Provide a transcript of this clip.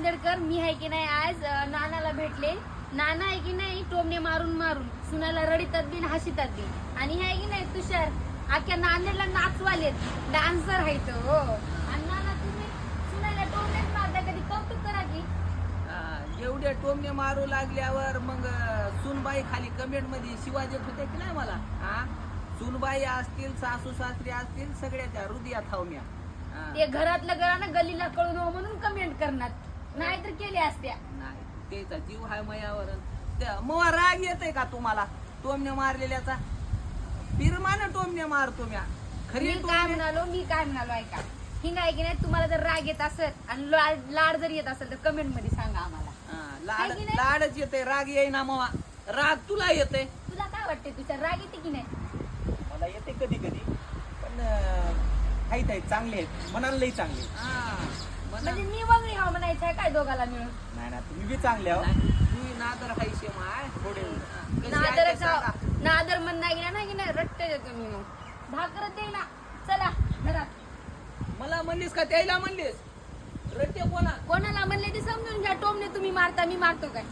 नांदेडकर, मी आहे की नाही आज नानाला भेटले. नाना आहे की नाही टोमणे मारून मारून सुनाला रडीतात बी हसितात बी. आणि हे आहे की नाही तुषार अख्ख्या नांदेडला नाचवालेत, डान्सर आहे तो हो. आणि नाना तुम्ही सुनाला टोमणेच मारता, कधी कौतुक करा की. एवढे टोमणे मारू लागल्यावर मग सुनबाई खाली कमेंट मध्ये शिवा देत होते की नाही मला. सुनबाई असतील, सासू सासरी असतील, सगळ्याच्या हृदयात थावम्या. ते घरातलं घरानं गल्लीला कळू नको म्हणून कमेंट करणार, नाहीतर केले असत्या. नाही त्याचा जीव हाय मयावर. मग राग येतोय का तुम्हाला टोमणे मारलेल्याचा? फिरमानं टोमणे मारतो म्या. खरी मी काय म्हणालो ऐका, हिंग आहे की नाही तुम्हाला जर राग येत असेल आणि लाड जर येत असेल तर कमेंट मध्ये सांगा आम्हाला. लाडच येते, राग येईना मवा. राग तुला येते? तुला काय वाटते तुझ्या राग येते की नाही? मला येते कधी कधी, पण आहेत चांगले आहेत, मनाला लई चांगले आहेत. म्हणजे मी वगळी हा म्हणायचं आहे काय दोघाला मिळून? नाही ना, तुम्ही बी चांगले आहो. तुम्ही नादर हायशे माय थोडे. नादर म्हण नाही की नाही रट्टे देतो मी. मग भाकर दे ना, चला घरात. मला म्हणलीस का त्याला म्हणलीस? रट्टे कोणाला म्हणले ते समजून घ्या. टोमने तुम्ही मारता, मी मारतो काय?